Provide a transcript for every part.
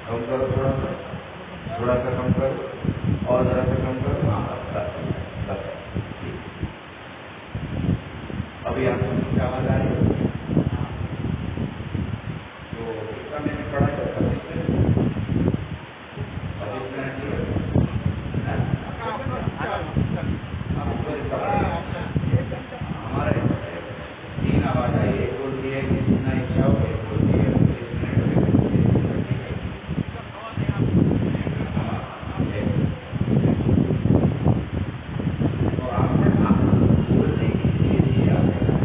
کم کرو تھوڑا سا کم کرو اور ذرا سا کم کرو. ہاں بس ابھی آپ کو کیا آواز آ رہی ہے؟ تو اس کا میں نے پڑھا ہے 25 منٹ ہمارا 3 آواز آئی. ایک بولتی ہے کہ جتنا اچھا ہو, ایک بولتی ہے 25 منٹ. تو آپ نے بولنے کی چیز یہ آتے ہیں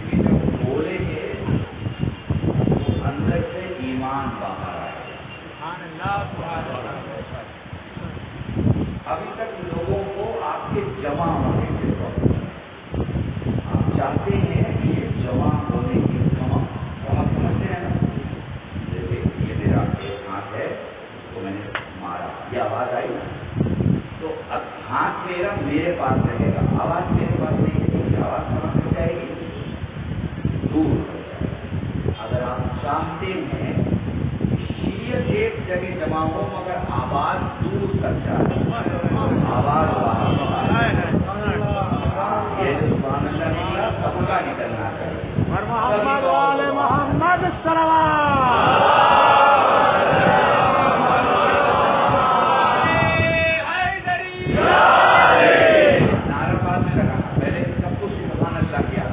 کیونکہ جب بولیں گے تو اندر سے ایمان باہر آئے. ابھی تک لوگوں کو آپ کے جمع ہونے کے آپ چاہتے ہیں کہ یہ جمع ہونے کی سمجھتے ہیں نا. جیسے یہ میرا ایک ہاتھ ہے, اس کو میں نے مارا, یہ آواز آئی تو اب ہاتھ میرا میرے پاس رہے گا, آواز میرے پاس نہیں رہے گی. آواز کہاں سے جائے گی؟ دور ہو جائے گی. اگر آپ چاہتے ہیں شریعت ایک جگہ جمع ہو مگر آواز دور تک جائے, آواز یہ جو سبحان اللہ نکلا سب کا نکلنا چاہیے. محمد والے محمد نعرہ باد میں لگانا, پہلے سب کچھ سبحان اللہ کیا,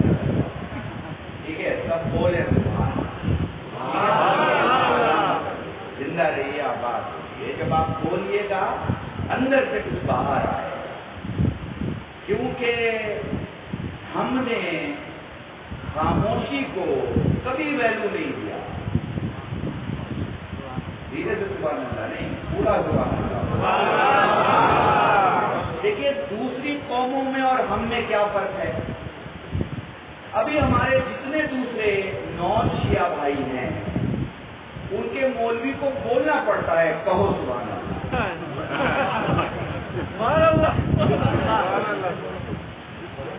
ٹھیک ہے, سب بولے سبحان زندہ رہیے آباد. یہ جب آپ بولیے گا اندر سے کچھ باہر آئے, کیونکہ ہم نے خاموشی کو کبھی ویلو نہیں دیا. دھیرے سے سبحان اللہ نہیں, پورا سبحان اللہ. دیکھیے دوسری قوموں میں اور ہم میں کیا فرق ہے. ابھی ہمارے جتنے دوسرے نان شیعہ بھائی ہیں ان کے مولوی کو بولنا پڑتا ہے کہو سبحان اللہ.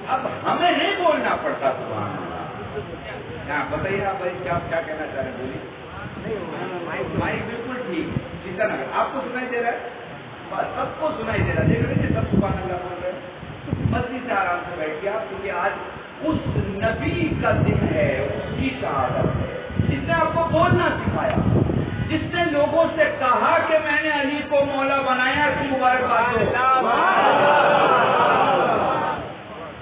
اب ہمیں نہیں بولنا پڑتا سبحان اللہ. بتائیے آپ بھائی کیا کہنا چاہ رہے ہیں, بولیے. مائک بالکل ٹھیک, چنتا نہ کریں. آپ کو سنائی دے رہا ہے, سب کو سنائی دے رہا ہے. دیکھ رہے ہیں سب سبحان اللہ بول رہے ہیں. مسجد سے آرام سے بیٹھ گیا, کیونکہ آج اس نبی کا دن ہے, اس کی شہادت ہے جس نے آپ کو بولنا سکھایا, جس نے لوگوں سے کہا کہ میں نے علی کو مولا بنایا, اس کی مبارکباد دو.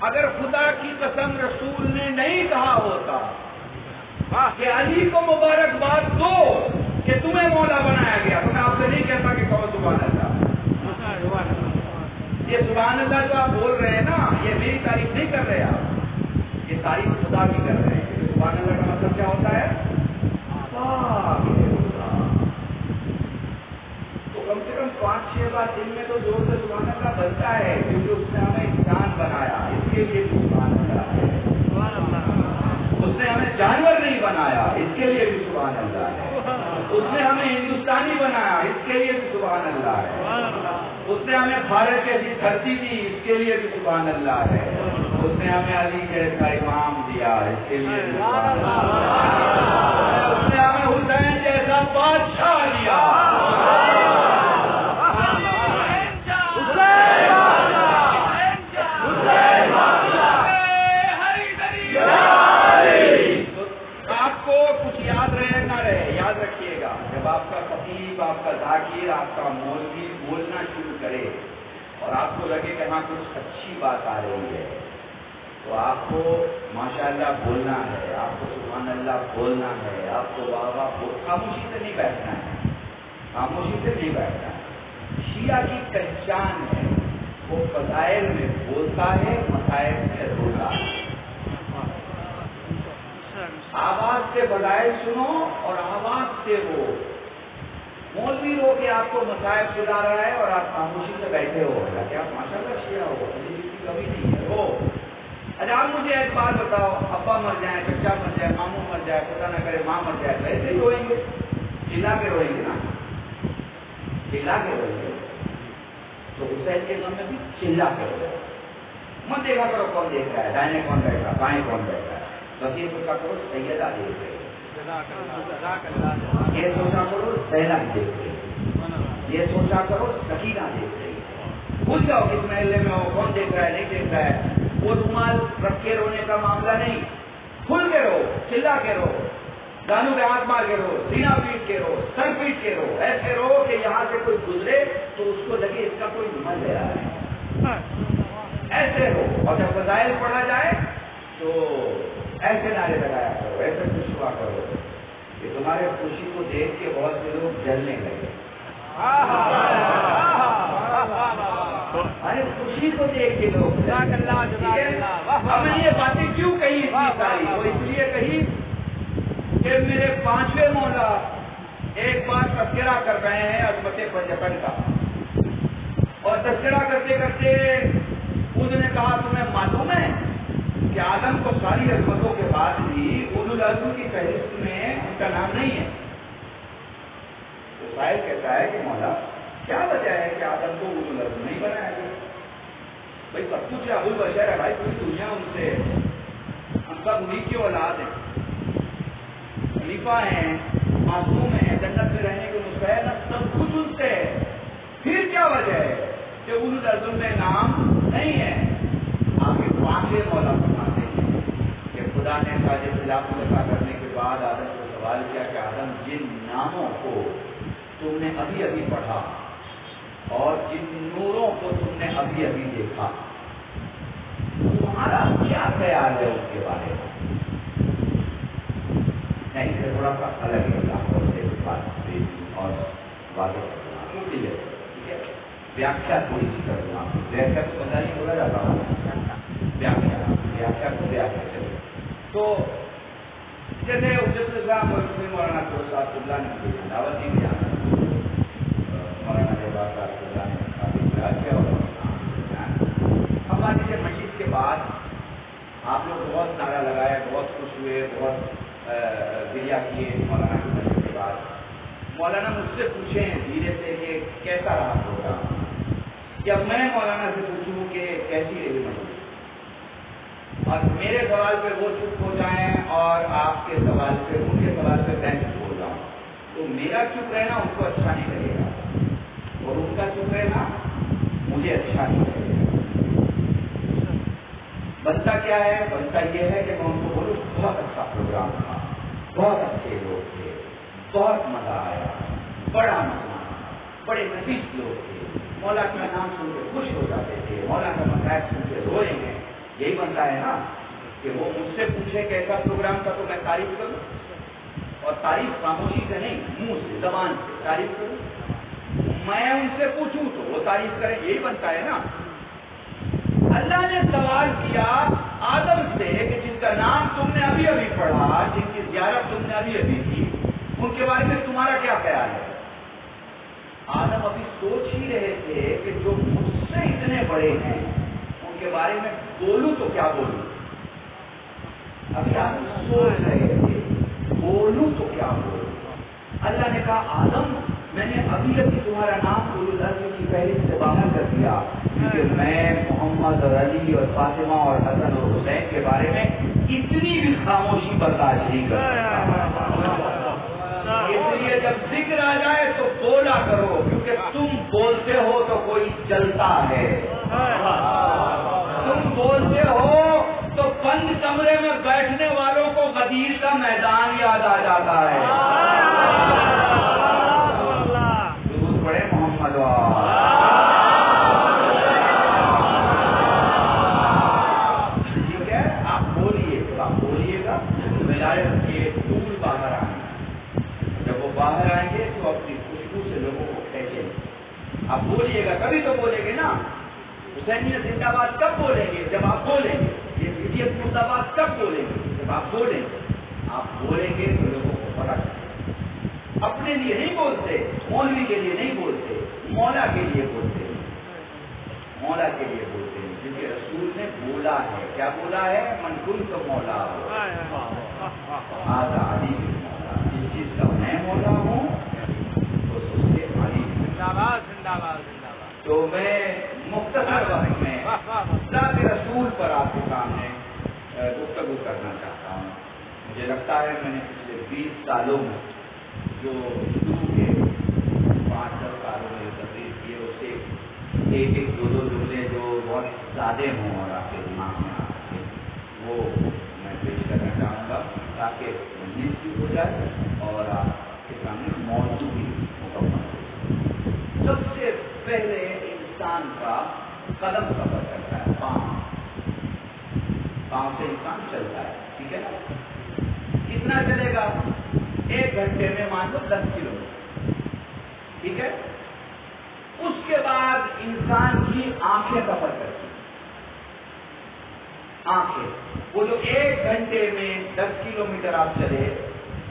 اگر خدا کی قسم رسول نے نہیں کہا ہوتا کہ علی کو مبارکباد دو کہ تمہیں مولا بنایا گیا, تو میں آپ سے نہیں کہتا کہ کہو سبحان اللہ. یہ سبحان اللہ جو آپ بول رہے ہیں نا, یہ میری تعریف نہیں کر رہے آپ, یہ تعریف خدا کی کر رہے ہیں. سبحان اللہ کا مطلب کیا ہوتا ہے؟ تو کم سے کم 5-6 بار دن میں تو زور سے سبحان اللہ بنتا ہے, کیونکہ اس نے ہمیں انسان بنایا, اس کے لیے بھی سبحان اللہ ہے. اس نے ہمیں جانور نہیں بنایا, اس کے لیے بھی سبحان اللہ ہے. اس نے ہمیں ہندوستانی بنایا, اس کے لیے بھی سبحان اللہ ہے. اس نے ہمیں بھارت جیسی دھرتی دی, اس کے لیے بھی سبحان اللہ ہے. اس نے ہمیں علی جیسا امام دیا, اس کے لیے بھی سبحان اللہ ہے. اس نے ہمیں حسین جیسا بادشاہ دیا. آپ کو کچھ یاد رہے نہ رہے, یاد رکھیے گا, جب آپ کا خطیب, آپ کا ذاکر, آپ کا مولوی بولنا شروع کرے اور آپ کو لگے کہ ہاں کچھ اچھی بات آ رہی ہے, تو آپ کو ماشاءاللہ بولنا ہے, آپ کو سبحان اللہ بولنا ہے, آپ کو واہ خاموشی سے نہیں بیٹھنا ہے, خاموشی سے نہیں بیٹھنا ہے. شیعہ کی پہچان ہے, وہ فضائل میں بولتا ہے, مسائل میں روتا ہے. آواز سے فضائل سنو اور آواز سے وہ مولوی ہو کے آپ کو مسائل سنا رہا ہے اور آپ خاموشی سے بیٹھے ہو, کہ آپ ماشاءاللہ شیعہ ہو, مجھے اس کی کمی نہیں ہے. وہ اچھا آپ مجھے ایک بات بتاؤ, ابا مر جائیں, بچہ مر جائے, ماموں مر جائے, خدا نہ کرے ماں مر جائے, ویسے ہی روئیں گے, چلا کے روئیں گے نا, چلا کے روئیں گے. تو حسین کے غم میں بھی چلا کے روئیں گے. مت دیکھا کرو کون دیکھ رہا ہے, دائیں کون بیٹھ رہا, بائیں کون بیٹھ رہا ہے, بس یہ کا کرو سیدہ دیکھ رہے, یہ سوچا کرو زینب دیکھ رہی، یہ سوچا کرو سکینہ دیکھ رہی ہے. بھول جاؤ کس محلے میں ہو، کون دیکھ رہا ہے نہیں دیکھ رہا ہے. وہ رومال رکھ کے رونے کا معاملہ نہیں. کھل کے رو، چلا کے رو، دانوں پہ ہاتھ مار کے رو، سینہ پیٹ کے رو، سر پیٹ کے رو، ایسے رو کہ یہاں سے کوئی گزرے تو اس کو لگے اس کا کوئی من لے رہا ہے. ایسے رو. اور جب فضائل پڑھا جائے تو ایسے نعرے لگایا کرو، ایسے خوش ہوا کرو کہ تمہارے خوشی کو دیکھ کے بہت سے لوگ جلنے لگے. ارے خوشی کو دیکھ کے لوگ. ہم نے یہ باتیں کیوں کہی ساری؟ وہ اس لیے کہی کہ میرے 5ویں مولا ایک بار تذکرہ کر رہے ہیں عظمت پنجتن کا، اور تذکرہ کرتے کرتے انہوں نے کہا تمہیں معلوم ہے کہ آدم کو ساری عظمتوں کے بعد بھی اولو العزم کی فہرست میں ان کا نام نہیں ہے. تو سائل کہتا ہے کہ مولا کیا وجہ ہے کہ آدم کو اولو العزم نہیں بنایا گیا؟ بھائی سب کچھ ابو البشر ہے بھائی، پوری دنیا ان سے، ہم سب انہیں کی اولاد ہیں، خلیفہ ہیں، معصوم ہیں، جنت میں رہنے کے مستحق ہیں، سب کچھ ان سے ہے. پھر کیا وجہ ہے کہ اولو العزم میں نام نہیں ہے؟ آگے 5ویں مولا فرماتے ہیں کہ خدا نے تاج خلافت عطا کرنے کے بعد آدم کو سوال کیا کہ آدم جن ناموں کو تم نے ابھی ابھی پڑھا اور جن نوروں کو تم نے ابھی ابھی دیکھا، تمہارا کیا خیال ہے ان کے بارے میں؟ نہیں، اسے تھوڑا سا الگ ہے اور واضح کرنا، ٹھیک ہے؟ ویاخیا تھوڑی سی کر دوں آپ، ویاخیا تو پتہ نہیں بولا جاتا ہوں، ویاخیا کو ویاخیا چلے. تو جیسے حجت اسلام مولانا صاحب اللہ نے دعوت دی، مولانا صاحب اللہ نے کافی بیان کیا. اب مان لیجیے مجلس کے بعد آپ لوگ بہت نعرہ لگائے، بہت خوش ہوئے، بہت گریا کیے مولانا کی مجلس کے بعد. مولانا مجھ سے پوچھیں دھیرے سے کہ کیسا رہا پروگرام، یا میں مولانا سے پوچھوں کہ کیسی رہی مجلس، اور میرے سوال پہ وہ چپ ہو جائیں اور آپ کے سوال پہ، ان کے سوال پہ میں چپ ہو جاؤں، تو میرا چپ رہنا ان کو اچھا نہیں لگے گا، اور ان کا چپ رہنا مجھے اچھا نہیں لگے گا. بنتا کیا ہے؟ بنتا یہ ہے کہ میں ان کو بولوں بہت اچھا پروگرام تھا، بہت اچھے لوگ تھے، بہت مزہ آیا، بڑا مزہ آیا، بڑے نفیس لوگ تھے، مولا کا نام سن کے خوش ہو جاتے تھے، مولا کا مسائل سن کے روئے ہیں. یہی بنتا ہے نا کہ وہ مجھ سے پوچھے کیسا پروگرام تھا تو میں تعریف کروں، اور تعریف خاموشی سے نہیں، منہ سے، زبان سے تعریف کروں. میں ان سے پوچھوں تو وہ تعریف کریں، یہی بنتا ہے نا. اللہ نے سوال کیا آدم سے کہ جن کا نام تم نے ابھی ابھی پڑھا، جن کی زیارت تم نے ابھی ابھی کی، ان کے بارے میں تمہارا کیا خیال ہے؟ آدم ابھی سوچ ہی رہے تھے کہ جو مجھ سے اتنے بڑے ہیں ان کے بارے میں بولوں تو کیا بولوں. ابھی آدم سوچ رہے تھے بولوں تو کیا بولوں. اللہ نے کہا آدم میں نے ابھی ابھی تمہارا نام اولو العزم کی فہرست سے باہر کر دیا، کیونکہ میں محمد اور علی اور فاطمہ اور حسن اور حسین کے بارے میں اتنی بھی خاموشی برداشت نہیں کر سکتا. اس لیے جب ذکر آ جائے تو بولا کرو، کیونکہ تم بولتے ہو تو کوئی چلتا ہے، تم بولتے ہو تو بند کمرے میں بیٹھنے والوں کو غدیر کا میدان یاد آ جاتا ہے. درود پڑھے محمد ٹھیک ہے. آپ بولیے گا ولایت کے دور باہر آئیں. جب وہ باہر آئیں گے تو اپنی خوشبو سے لوگوں کو کھینچیں. آپ بولیے گا تبھی تو بولیں گے نا. حسینیت زندہ باد کب بولیں گے؟ جب آپ بولیں گے. یہ ویڈیو زندہ باد کب بولیں گے؟ جب آپ بولیں گے. آپ بولیں گے تو لوگوں کو پتا چلے. اپنے لیے نہیں بولتے، مولوی کے لیے نہیں بولتے، مولا کے لیے بولتے ہیں. مولا کے لیے بولتے ہیں کیونکہ رسول نے بولا ہے. کیا بولا ہے؟ من کنت مولا آدھا علی مولا. جس چیز کا میں مولا ہوں اس کے علی. تو میں مختصر وقت میں ذات رسول پر آپ کے سامنے گفتگو کرنا چاہتا ہوں. مجھے لگتا ہے میں نے پچھلے 20 سالوں میں جو شروع کے 5-10 سالوں میں تقریر کیے اسے ایک دو جملے جو بہت زیادہ ہوں اور آپ کے دماغ میں آ سکے وہ میں پیش کرنا چاہوں گا تاکہ مزید بھی ہو جائے اور آپ کے سامنے موضوع بھی مکمل ہو جائے۔ سب سے پہلے انسان کا قدم سفر کرتا ہے، پاؤں سے انسان چلتا ہے، ٹھیک ہے نا؟ کتنا چلے گا؟ 1 گھنٹے میں مان لو 10 کلومیٹر، ٹھیک ہے؟ اس کے بعد انسان کی آنکھیں سفر کرتی ہیں، آنکھیں وہ جو 1 گھنٹے میں 10 کلومیٹر آپ چلے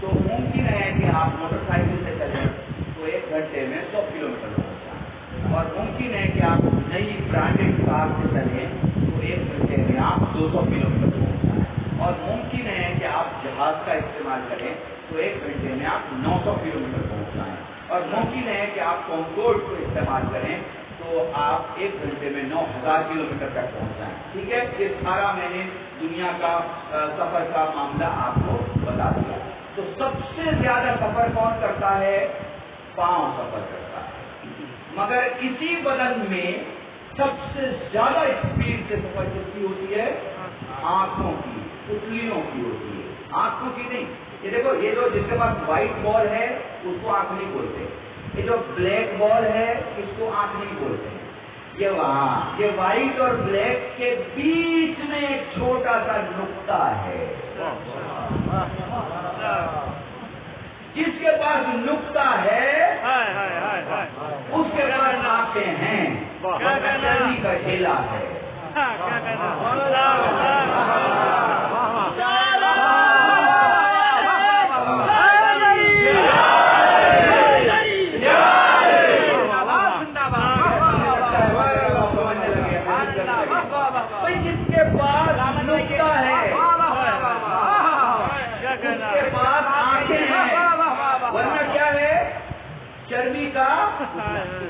تو ممکن ہے کہ آپ موٹر سائیکل سے چلیں تو 1 گھنٹے میں 100 کلومیٹر پہنچ جائیں، اور ممکن ہے کہ آپ نئی برانڈیڈ کار سے چلیں تو 1 گھنٹے میں آپ 200 کلومیٹر پہنچ جائیں، اور ممکن ہے کہ آپ جہاز کا استعمال کریں تو 1 گھنٹے میں آپ 900 کلومیٹر پہنچ جائیں، اور ممکن ہے کہ آپ کانکورڈ کو استعمال کریں تو آپ 1 گھنٹے میں 9000 کلومیٹر تک پہنچ جائیں، ٹھیک ہے؟ یہ سارا میں نے دنیا کا سفر کا معاملہ آپ کو بتا دیا۔ تو سب سے زیادہ سفر کون کرتا ہے؟ پاؤں سفر کرتا ہے، مگر اسی بدن میں سب سے زیادہ اسپیڈ سے سفر کس کی ہوتی ہے؟ آنکھوں کی، پتلیوں کی ہوتی ہے، آنکھوں کی نہیں۔ یہ دیکھو، یہ جو جس کے پاس وائٹ بال ہے اس کو آنکھ نہیں بولتے، یہ جو بلیک بال ہے اس کو آنکھ نہیں بولتے، یہ وہاں یہ وائٹ اور بلیک کے بیچ میں ایک چھوٹا سا نقطہ ہے، جس کے پاس نقطہ ہے اس کے پاس آنکھیں ہیں، چربی کا ڈھیلا ہے۔ چربی کا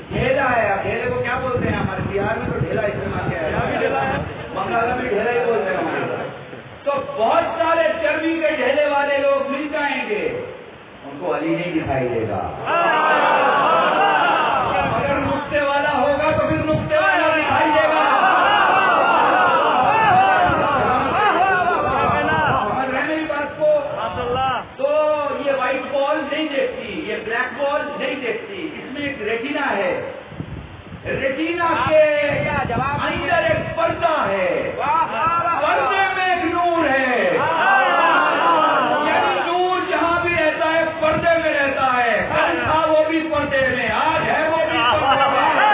ڈھیلا ہے، ڈھیلے کو کیا بولتے ہیں؟ ہمارے بہار میں تو ڈھیلا استعمال کیا ہے، بنگال میں ڈھیلا ہی بولتے ہیں ہمارے۔ تو بہت سارے چربی کے ڈھیلے والے لوگ مل جائیں گے، ان کو علی نہیں دکھائی دے گا، اگر نقطے والا ہوگا تو پھر نقطے والا دکھائی دے گا۔ سمجھ رہے میری بات کو؟ تو یہ وائٹ بال نہیں دیکھتی، یہ بلیک بال نہیں دیکھتی، اس میں ایک ریٹینا ہے، ریٹینا کے اندر ایک پردہ ہے، پردے میں ایک نور ہے، یعنی نور جہاں بھی رہتا ہے پردے میں رہتا ہے، کل تھا وہ بھی پردے میں، آج ہے وہ بھی پردے میں۔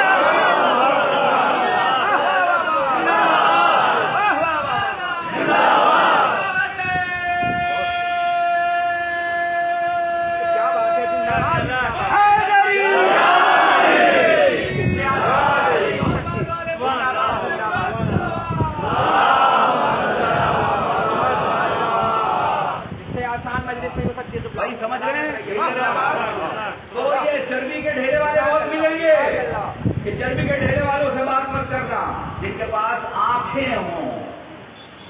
سمجھ رہے ہیں؟ تو یہ چربی کے ڈھیلے والے بہت ملیں گے، کہ چربی کے ڈھیلے والوں سے بات مت کرنا، جن کے پاس آنکھیں ہوں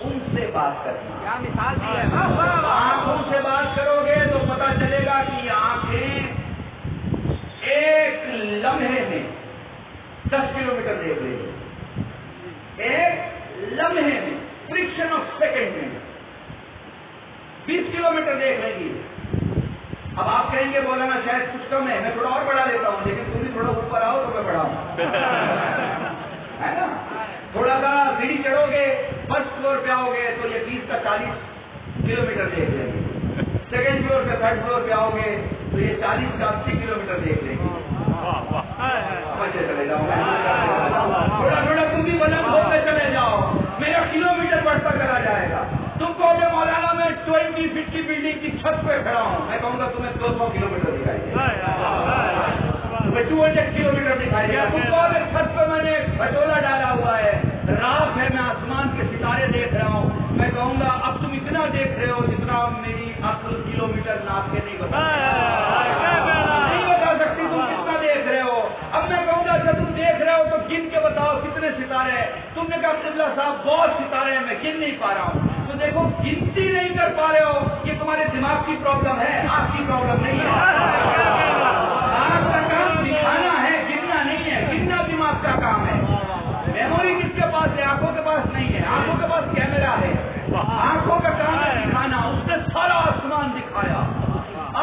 ان سے بات کرنا۔ کیا مثال دی ہے؟ آنکھوں سے بات کرو گے تو پتا چلے گا کہ یہ آنکھیں ایک لمحے میں 10 کلومیٹر دیکھ لیں گے، ایک لمحے میں، فریکشن آف سیکنڈ میں 20 کلومیٹر دیکھ لیں گی۔ اب آپ کہیں گے مولانا شاید کچھ کم ہے، میں تھوڑا اور بڑھا لیتا ہوں، لیکن تم بھی تھوڑا اوپر آؤ تو میں بڑھاؤں، ہے نا؟ تھوڑا سا سیڑھی چڑھو گے، فرسٹ فلور پہ آؤ گے تو یہ 20 کا 40 کلومیٹر دیکھ لیں گے، سیکنڈ فلور پہ 3rd فلور پہ آؤ گے تو یہ 40 کا 80 کلومیٹر دیکھ لیں گے۔ چلے جاؤ، تھوڑا تھوڑا تم بھی بلند ہوتے چلے جاؤ، میرا کلومیٹر بڑھتا چلا جائے گا۔ تم کہو گے مولانا میں 20 فٹ کی بلڈنگ کی چھت پہ کھڑا ہوں، میں کہوں گا تمہیں 200 کلومیٹر دکھائی دے گا، تمہیں 200 کلومیٹر دکھائی دے گا۔ تم کہو گے چھت پہ میں نے کھٹولا ڈالا ہوا ہے، رات ہے، میں آسمان کے ستارے دیکھ رہا ہوں، میں کہوں گا اب تم اتنا دیکھ رہے ہو جتنا میری عقل کلومیٹر ناپ کے نہیں بتا سکتی تم کتنا دیکھ رہے ہو۔ اب میں کہوں گا جب تم دیکھ رہے ہو تو گن کے بتاؤ کتنے ستارے ہیں۔ تم نے کہا قبلہ صاحب بہت ستارے ہیں، میں گن نہیں پا رہا ہوں۔ تو تو دیکھو گنتی نہیں کر پا رہے ہو، یہ تمہارے دماغ کی پرابلم ہے، آنکھ کی پرابلم نہیں ہے. آنکھ کا کام دکھانا ہے، گننا نہیں ہے. گننا دماغ کا کام ہے. میموری کس کے پاس ہے؟ آنکھوں کے پاس نہیں ہے. آنکھوں کے پاس کیمرہ ہے. آنکھوں کا کام ہے دکھانا. اس نے سارا آسمان دکھایا،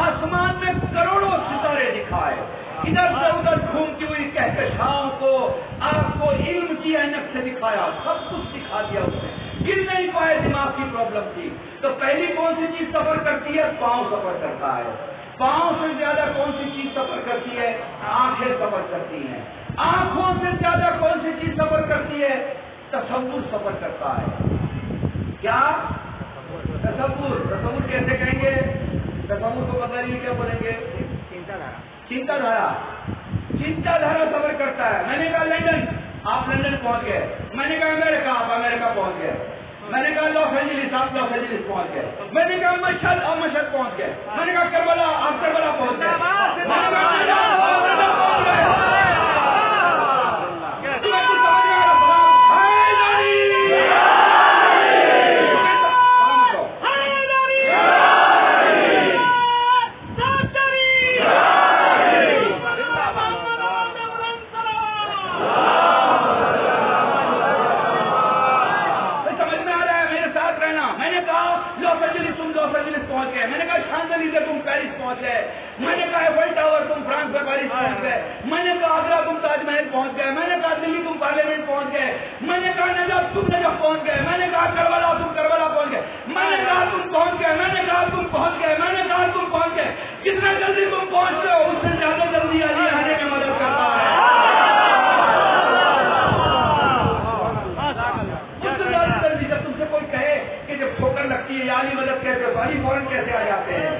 آسمان میں کروڑوں ستارے دکھائے، ادھر سے ادھر گھومتی ہوئی کہکشاؤں کو آپ کو علم کی عینک سے دکھایا، سب کچھ دکھا دیا اس نے. گر نہیں پائے، دماغ کی پرابلم تھی. تو پہلی کون سی چیز سفر کرتی ہے؟ پاؤں سفر کرتا ہے. پاؤں سے زیادہ کون سی چیز سفر کرتی ہے؟ آنکھیں سفر کرتی ہیں. آنکھوں سے زیادہ کون سی چیز سفر کرتی ہے؟ تصور سفر کرتا ہے. کیا تصور کیسے کہیں گے؟ تصور کو پتہ نہیں کیا بولیں گے؟ چنتا دھارا. چنتا دھارا سفر کرتا ہے. میں نے کہا لندن، آپ لندن پہنچ گئے. میں نے کہا امریکہ، آپ امریکہ پہنچ گئے. میں نے کہا لاس اینجلس، آپ لاس اینجلس پہنچ گئے. میں نے کہا مشہد، آپ مشہد پہنچ گئے. میں نے کہا کربلا، آپ کربلا پہنچ گئے. میں نے کہا پہنچ گئے. میں نے کہا ایفل ٹاور تم فرانس میں پیرس پہنچ گئے. میں نے کہا آگرہ تم تاج محل پہنچ گئے. میں نے کہا دلی تم پارلیمنٹ پہنچ گئے. میں نے کہا نجف تم نجف پہنچ گئے. میں نے کہا کربلا تم کربلا پہنچ گئے. میں نے کہا تم پہنچ گئے. میں نے کہا تم پہنچ گئے. میں نے کہا تم پہنچ گئے. جتنا جلدی تم پہنچتے ہو اس سے زیادہ جلدی علی آنے میں مدد کرتا ہے. اس سے زیادہ جلدی جب تم سے کوئی کہے کہ جب ٹھوکر لگتی ہے یا علی مدد کہتے ہو تو علی فوراً کیسے آ جاتے ہیں؟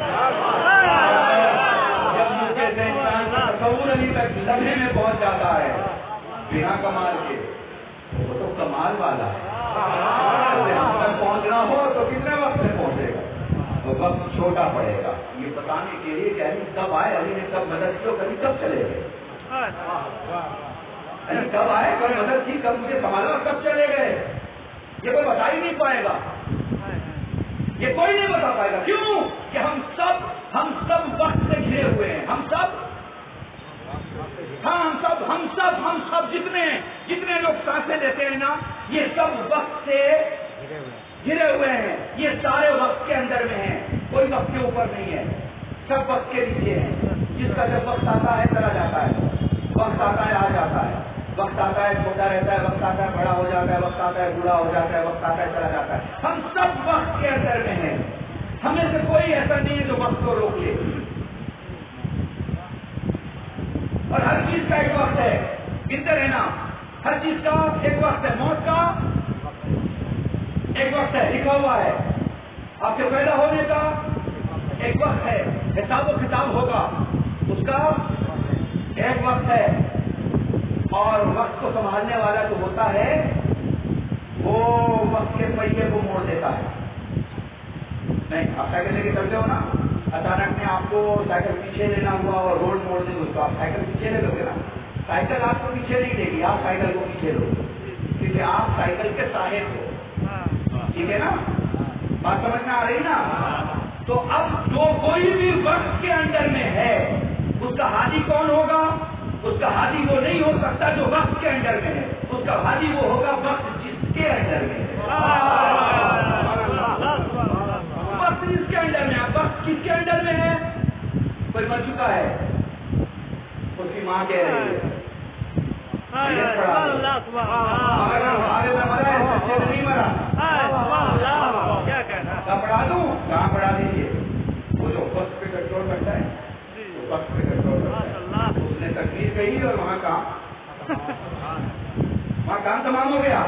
تصور علی تک لمحے میں پہنچ جاتا ہے بنا کمال کے. وہ تو کمال والا ہے. ہم تک پہنچنا ہو تو کتنے وقت میں پہنچے گا؟ تو وقت چھوٹا پڑے گا. یہ بتانے کے لیے کہ علی کب آئے، علی نے کب مدد کی اور کبھی کب چلے گئے. علی کب آئے، کب مدد کی، کب مجھے سنبھالا، کب چلے گئے. یہ کوئی بتا ہی نہیں پائے گا. یہ کوئی نہیں بتا پائے گا. کیوں کہ ہم سب وقت سے گھرے ہوئے ہیں. ہم سب جتنے لوگ سانسیں لیتے ہیں نا، یہ سب وقت سے گھرے ہوئے ہیں. یہ سارے وقت کے اندر میں ہیں. کوئی وقت کے اوپر نہیں ہے. سب وقت کے نیچے ہیں. جس کا جب وقت آتا ہے چلا جاتا ہے، وقت آتا ہے آ جاتا ہے، وقت آتا ہے چھوٹا رہتا ہے، وقت آتا ہے بڑا ہو جاتا ہے، وقت آتا ہے بوڑھا ہو جاتا ہے، وقت آتا ہے چلا جاتا ہے. ہم سب وقت کے اندر میں ہیں. ہمیں سے کوئی ایسا نہیں ہے جو وقت کو روک لے. اور ہر چیز کا ایک وقت ہے. گنتے رہنا. ہر چیز کا ایک وقت ہے. موت کا ایک وقت ہے، لکھا ہوا ہے. آپ کے پیدا ہونے کا ایک وقت ہے. حساب و کتاب ہوگا، اس کا ایک وقت ہے. اور وقت کو سنبھالنے والا جو ہوتا ہے وہ وقت کے پہیے کو موڑ دیتا ہے. نہیں، آپ سائیکل لے کے چلتے ہو نا، اچانک میں آپ کو سائیکل پیچھے لینا ہوا اور روڈ موڑ دیں تو آپ سائیکل پیچھے لے لو گے نا. سائیکل آپ کو پیچھے نہیں دے گی، آپ سائیکل کو پیچھے لو، کیونکہ آپ سائیکل کے صاحب ہو. ٹھیک ہے نا، بات سمجھ میں آ رہی نا. تو اب جو کوئی بھی وقت کے اندر میں ہے اس کا ہادی کون ہوگا؟ اس کا ہادی وہ نہیں ہو سکتا جو وقت کے اندر میں ہے. اس کا ہادی وہ ہوگا وقت جس کے اندر میں ہے. وقت جس کے اندر میں ہے. وقت کس کے اندر میں ہے؟ کوئی مر چکا ہے، اس کی ماں کہہ رہی ہے نہیں مرا، پڑھا دوں. کہاں پڑھا دیجیے. وہ جو وقت پہ کنٹرول کرتا ہے وقت پہ کنٹرول کرتا ہے. اس نے تقریر کہی اور وہاں کام تمام ہو گیا.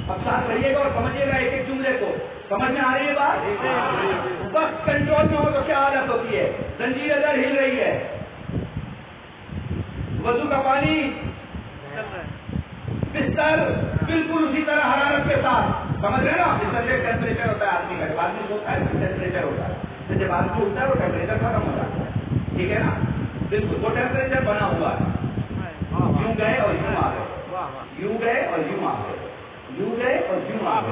اب ساتھ رہیے گا اور سمجھیے گا ایک ایک جملے کو. سمجھ میں آ رہی ہے بات؟ وقت کنٹرول میں ہو تو کیا حالت ہوتی ہے؟ زنجیر ادھر ہل رہی ہے، وضو کا پانی بستر بالکل اسی طرح حرارت کے ساتھ. سمجھ رہے نا؟ بستر کا ٹیمپریچر ہوتا ہے آدمی کا، آدمی سوتا ہے ٹیمپریچر ہوتا ہے. تو جب آدمی اٹھتا ہے وہ ٹیمپریچر ختم ہو جاتا ہے. ٹھیک ہے نا؟ بالکل وہ ٹیمپریچر بنا ہوا ہے. یوں گئے اور یوں آ گئے، یوں گئے اور یوں آ گئے، یوں گئے اور یوں آ گئے.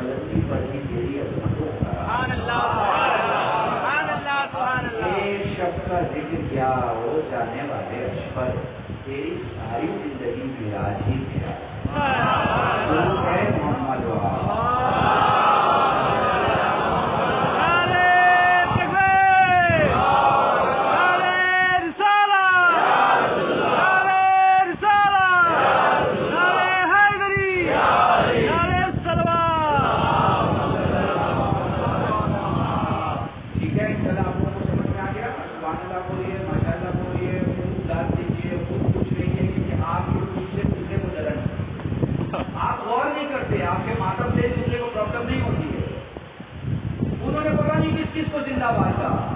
بلندی پر ہی تیری عظمتوں کا ایک شخص کا ذکر کیا ہو جانے والے اشفر تیری ساری زندگی میراج ہی میراج تو ہے محمد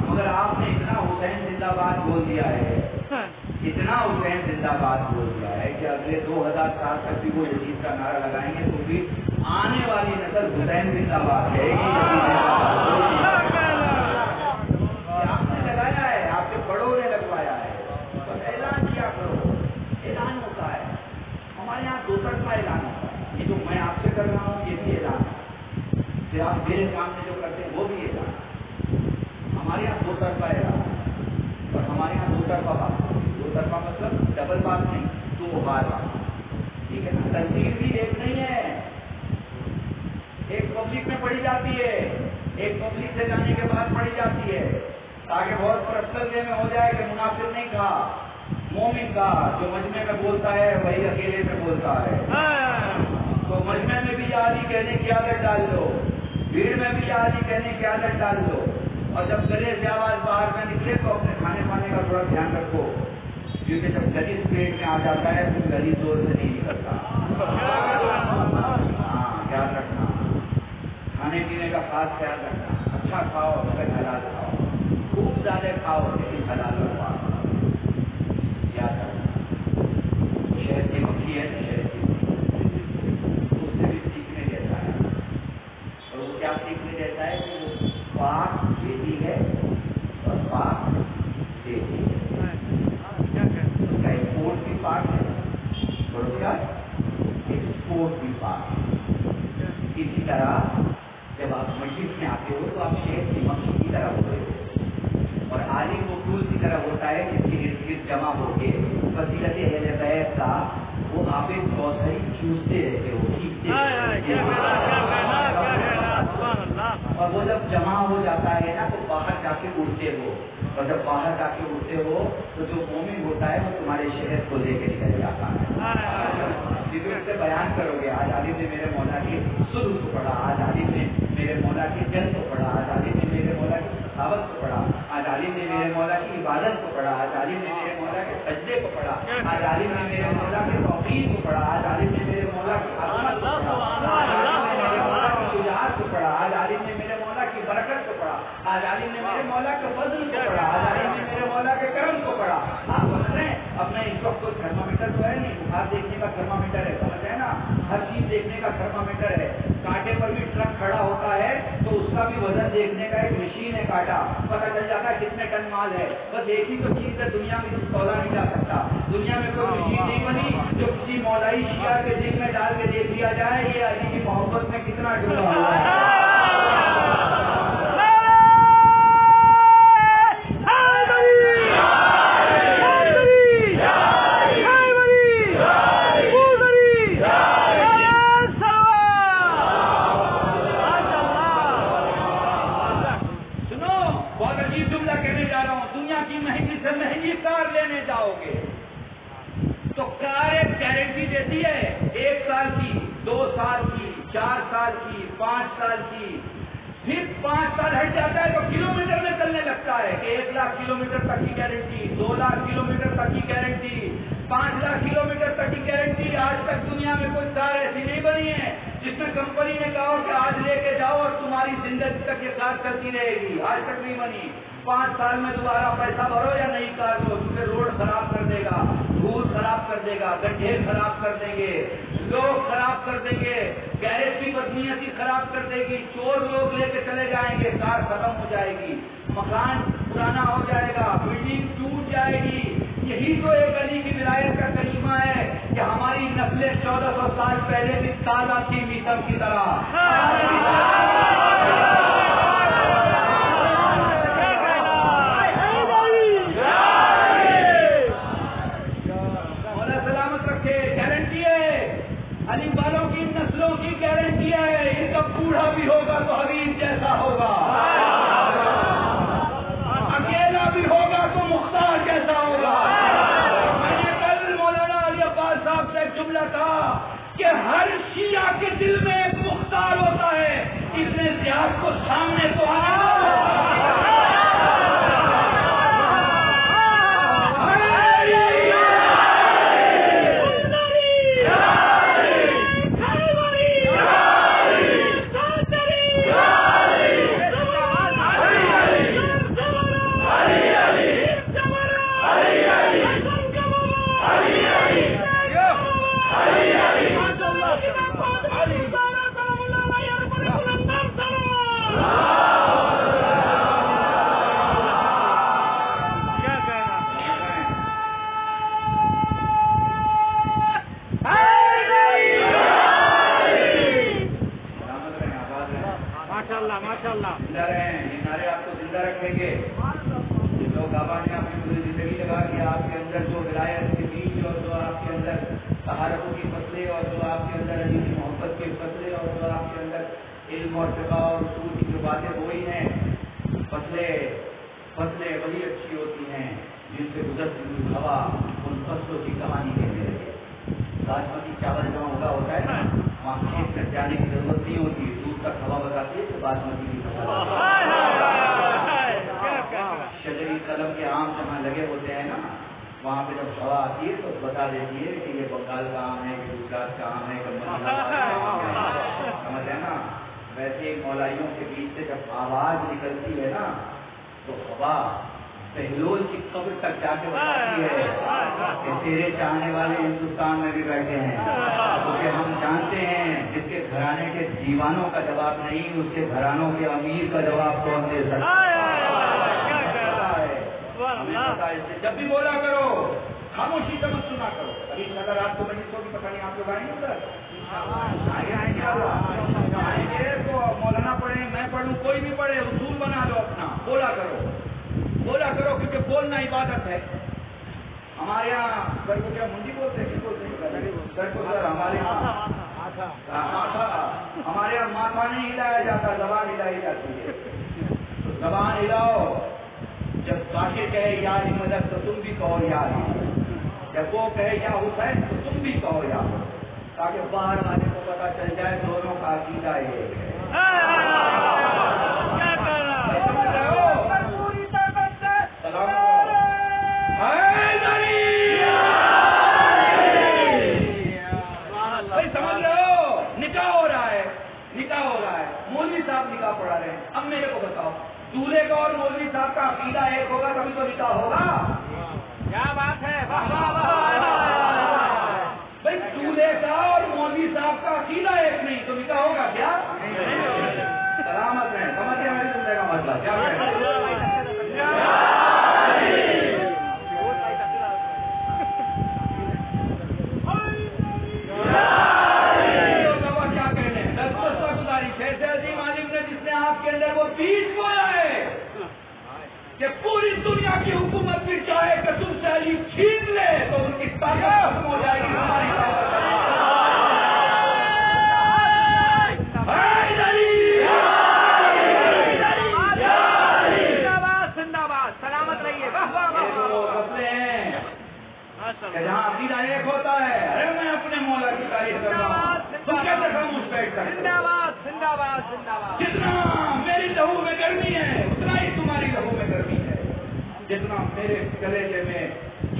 مگر آپ نے اتنا حسین زندہ باد بول دیا ہے اتنا حسین زندہ باد بول دیا ہے کہ اگلے 2000 سال تک بھی وہ یزید کا نعرہ لگائیں گے تو بھی آنے والی نسل حسین زندہ باد ہے آپ نے لگایا ہے آپ کے بڑوں نے لگوایا ہے بس اعلان کیا کرو اعلان ہوتا ہے ہمارے یہاں دوسرا کا اعلان ہوتا ہے یہ جو میں آپ سے کر رہا ہوں یہ بھی اعلان ہے پھر آپ میرے سامنے جو کرتے ہیں وہ بھی اعلان ہے ہمارے یہاں دو طرفہ اعلان اور ہمارے یہاں دو طرفہ بات دو طرفہ مطلب ڈبل بات نہیں دو بار بات ٹھیک ہے نا تنظیم بھی ایک نہیں ہے ایک پبلک میں پڑھی جاتی ہے ایک پبلک سے جانے کے بعد پڑھی جاتی ہے تاکہ بہت پرسنل وے میں ہو جائے کہ منافق نہیں کہا مومن کا جو مجمع میں بولتا ہے وہی اکیلے میں بولتا ہے تو مجمع میں بھی عالی کہنے کی عادت ڈال دو بھیڑ میں بھی عالی کہنے کی عادت ڈال دو اور جب گلے سے آواز باہر میں نکلے تو اپنے کھانے پانے کا تھوڑا دھیان رکھو کیونکہ جب گلی پیٹ میں آ جاتا ہے تو گلی زور سے نہیں نکلتا ہاں خیال رکھنا کھانے پینے کا خاص خیال رکھنا اچھا کھاؤ مگر حلال کھاؤ خوب زیادہ کھاؤ لیکن حلال کھاؤ یاد رکھنا شہد کی مکھی ہے شہد کی مکھی اس سے بھی سیکھنے دیتا ہے اور وہ کیا سیکھنے دیتا ہے کہ وہ پاک دیتی ہے اور پاک دیتی ہے اس کا ایکسپورٹ بھی پاک ہے اور اس کا ایکسپورٹ بھی پاک ہے اسی طرح جب آپ مجلس میں آتے ہو تو آپ شہد کی مکھی کی طرح ہوتے ہو اور عالم وہ پھول کی طرح ہوتا ہے جس کے ارد گرد جمع ہو کے فضیلت اہل بیت کا وہ آپ ایک کوثری چوستے رہتے ہو کھینچتے اور وہ جب جمع ہو جاتا ہے نا تو باہر جا کے اڑتے ہو اور جب باہر جا کے اڑتے ہو تو جو مومن ہوتا ہے وہ تمہارے شہر کو لے کے نکل جاتا ہے اس سے بیان کرو گے آج عالم نے میرے مولا کی سلوک کو پڑھا آج عالم نے میرے مولا کی جن کو پڑھا آج عالم نے میرے مولا کی سخاوت کو پڑھا آج عالم نے میرے مولا کی عبادت کو پڑھا آج عالم نے میرے مولا کے سجدے کو پڑھا آج عالم نے میرے مولا کے توقیر کو پڑھا آج عالم نے میرے مولا کی عظمت کو پڑھا شجاعت کو پڑھا آج عالم نے میرے مولا کی برکت کو پڑھا آج عالم نے میرے مولا کے فضل کو پڑھا آج عالم نے میرے مولا کے کرم کو پڑھا آپ سمجھ رہے ہیں اپنا اس وقت کوئی تھرمامیٹر تو ہے نہیں بخار دیکھنے کا تھرمامیٹر ہے سمجھ رہے ہیں نا ہر چیز دیکھنے کا تھرمامیٹر ہے کانٹے پر بھی ٹرک کھڑا ہوتا ہے تو اس کا بھی وزن دیکھنے کا ایک مشین ہے کانٹا پتہ چل جاتا ہے کتنے ٹن مال ہے بس ایک ہی تو چیز ہے دنیا میں کچھ تولا نہیں جا سکتا دنیا میں کوئی مشین نہیں بنی جو کسی مولائی شیعہ کے دل میں ڈال کے دیکھ لیا جائے یہ علی کی محبت میں کتنا ڈوبا ہوا ہے تو کار ایک گارنٹی دیتی ہے 1 سال کی 2 سال کی 4 سال کی 5 سال کی پھر 5 سال ہٹ جاتا ہے تو کلو میٹر میں چلنے لگتا ہے کہ 1 لاکھ کلو میٹر تک کی گارنٹی 2 لاکھ کلو میٹر تک کی گارنٹی 5 لاکھ کلو میٹر تک کی گارنٹی آج تک دنیا میں کوئی کار ایسی نہیں بنی ہے جس میں کمپنی نے کہا کہ آج لے کے جاؤ اور تمہاری زندگی تک یہ کار چلتی رہے گی آج تک نہیں بنی 5 سال میں دوبارہ پیسہ بھرو یا نئی کار لو تمہیں روڈ خراب کر دے گا دھول خراب کر دے گا گڈھے خراب کر دیں گے لوگ خراب کر دیں گے گیرج کی بدنیتی خراب کر دے گی چور لوگ لے کے چلے جائیں گے کار ختم ہو جائے گی مکان پرانا ہو جائے گا بلڈنگ ٹوٹ جائے گی یہی تو ایک علی کی ولایت کا کرشمہ ہے کہ ہماری نسلیں 1400 سال پہلے بھی تازہ تھی میتم کی طرح اولیاء کے دل میں ایک مختار ہوتا ہے، ابن زیاد کو سامنے تو آنا فصلیں وہی اچھی ہوتی ہیں جن سے گزرتی ہوئی ہوا ان فصلوں کی کہانی کہتے رہے۔ باسمتی چاول جہاں ہوگا ہوتا ہے نا، وہاں کھیت میں جانے کی ضرورت نہیں ہوتی، دور تک ہوا بتاتی ہے کہ باسمتی کی فصل۔ شجری قلم کے آم جہاں لگے ہوتے ہیں نا، وہاں پہ جب ہوا آتی ہے تو بتا دیتی ہے کہ یہ بنگال کا آم ہے، کہ گجرات کا آم ہے، سمجھ ہے نا۔ ویسے مولائیوں کے بیچ سے جب آواز نکلتی ہے نا تو ہوا بہلول کی قبر تک جا کے بتاتی ہے کہ تیرے چاہنے والے ہندوستان میں بھی بیٹھے ہیں، کیونکہ ہم جانتے ہیں جس کے گھرانے کے دیوانوں کا جواب نہیں، اس کے گھرانوں کے امیر کا جواب کون دے سکتا ہے۔ جب بھی بولا کرو خاموشی سے مت سنا کرو۔ ابھی اگر آپ کو مجلسوں کی پتہ نہیں آپ لوگ آئیں گے سر، آئیں گے تو مولانا پڑھے میں پڑھوں کوئی بھی پڑھے، اصول بنا لو اپنا، بولا کرو کیونکہ بولنا عبادت ہے۔ ہمارے یہاں سر کو کیا منڈی بولتے ہیں، سر کو سر ہمارے یہاں ماتھا نہیں ہلایا جاتا، زبان ہلائی جاتی ہے۔ تو زبان ہلاؤ، جب ذاکر کہے یا مدد تو تم بھی کہو یا، جب وہ کہے یا حسین تو تم بھی کہو یا، تاکہ باہر والے کو پتا چل جائے دونوں کا عقیدہ ایک ہے۔ مولوی صاحب نکاح پڑھا رہے ہیں، اب میرے کو بتاؤ دولہے کا اور مولوی صاحب کا عقیدہ ایک ہوگا تبھی تو نکاح ہوگا۔ کیا بات ہے بھائی، دولہے کا اور مولوی صاحب کا عقیدہ ایک نہیں تو نکاح ہوگا کیا؟ سلامت رہیں، سمجھے میری سننے کا مطلب کیا کے اندر وہ بیج بویا ہے کہ پوری دنیا کی حکومت بھی چاہے کہ تم سے علی چھین لے تو ان کی طاقت ختم ہو جائے گی، ہماری سلامت رہیے۔ مسئلے ہیں کہ جہاں عقیدہ ایک ہوتا ہے، ارے میں اپنے مولا کی تعریف کر رہا ہوں، تم کیسے خاموش بیٹھ کر؟ جتنا میری لہو میں گرمی ہے اتنا ہی تمہاری لہو میں گرمی ہے، جتنا میرے کلیجے میں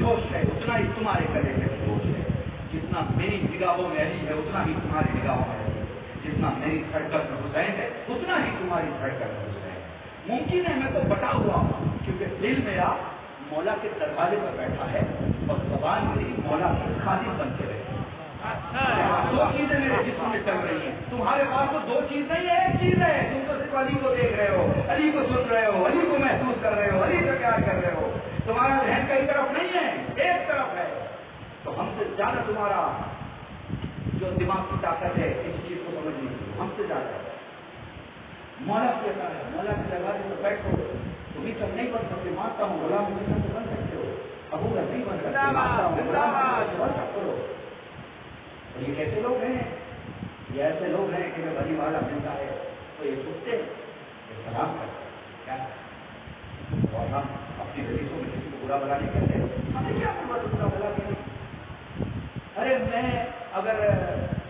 جوش ہے اتنا ہی تمہارے کلیجے میں جوش ہے، جتنا میری نگاہوں میں علی ہے اتنا ہی تمہاری نگاہوں میں علی ہے، جتنا میری دھڑکن میں حسین ہے اتنا ہی تمہاری دھڑکن میں حسین ہے۔ ممکن ہے میں تو بٹا ہوا ہوں کیونکہ دل میرا مولا کے دروازے پر بیٹھا ہے اور زبان میری مولا کی خادم بن کے رہی ہے۔ دو چیزیں میرے جسم میں چل رہی ہیں، تمہارے پاس تو دو چیز نہیں ہے، ایک چیز ہے، تم تو صرف علی کو دیکھ رہے ہو، علی کو سن رہے ہو، علی کو محسوس کر رہے ہو، علی سے پیار کر رہے ہو، تمہارا ذہن کئی طرف نہیں ہے، ایک طرف ہے۔ تو ہم سے زیادہ تمہارا جو دماغ کی طاقت ہے اس چیز کو سمجھنے کی ہم سے زیادہ ہے۔ مولا کہتا ہے مولا کے دروازے پر بیٹھو، تم ہی سب نہیں بن سکتے، مانتا ہوں غلام مجھے سب بن سکتے ہو، ابو نہیں بن سکتے، مانتا ہوں بن سکتے ہو۔ اور یہ کیسے لوگ ہیں؟ یہ ایسے لوگ ہیں کہ جب علی والا ملتا ہے تو یہ سوچتے ہیں کہ سلام کرتے ہیں کیا، اور ہم اپنی حدیثوں میں کسی کو برا بلا نہیں کہتے، ہمیں کیا ضرورت اس کا بلا کی؟ ارے میں اگر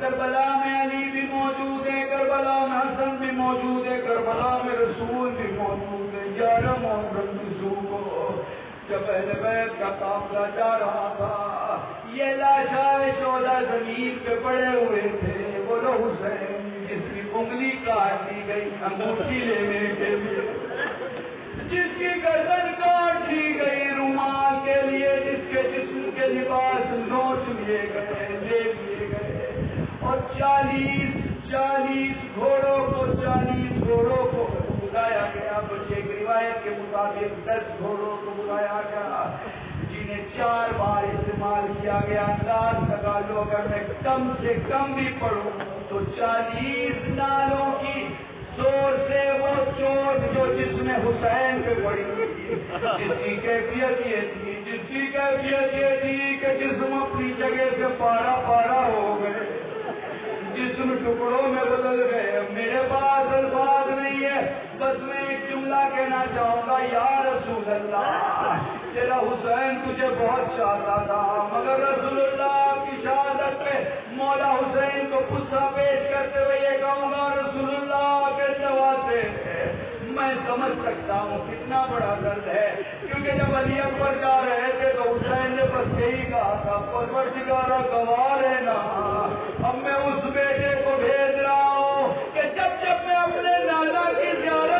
کربلا میں علی بھی موجود ہے، کربلا میں حسن بھی موجود ہے، کربلا میں رسول بھی موجود ہے۔ 11 محرم کی صبح کو جب اہل بیت کا قافلہ جا رہا تھا، یہ لاشائے 14 زمین پہ پڑے ہوئے تھے۔ بولو حسین جس کی انگلی کاٹ دی گئی انگوٹھی لینے کے لیے، جس کی گردن کاٹ دی گئی رومال کے لیے، جس کے جسم کے لباس نوچ لیے گئے، لے لیے گئے، اور 40 گھوڑوں کو بلایا گیا۔ بچے کی روایت کے مطابق 10 گھوڑوں کو بلایا گیا، جنہیں 4 بار استعمال کیا گیا۔ انداز لگا لو اگر میں کم سے کم بھی پڑھوں تو 40 نالوں کی زور سے وہ چوٹ جو جسم حسین پہ پڑی تھی، جس کی کیفیت یہ تھی کہ جسم اپنی جگہ سے پارا ہو گئے، جسم ٹکڑوں میں بدل گئے۔ میرے پاس الفاظ نہیں ہے، بس میں ایک جملہ کہنا چاہوں گا، یا رسول اللہ تیرا حسین تجھے بہت چاہتا تھا، مگر رسول اللہ کی شہادت پہ مولا حسین کو غصہ پیش کرتے ہوئے یہ کہوں گا، رسول اللہ کے نواسے میں سمجھ سکتا ہوں کتنا بڑا درد ہے، کیونکہ جب علی اکبر جا رہے تھے تو حسین نے بس یہی کہا تھا، پروردگارا گوار ہے نا، اب میں اس بیٹے کو بھیج رہا ہوں کہ جب میں اپنے نانا کی زیارت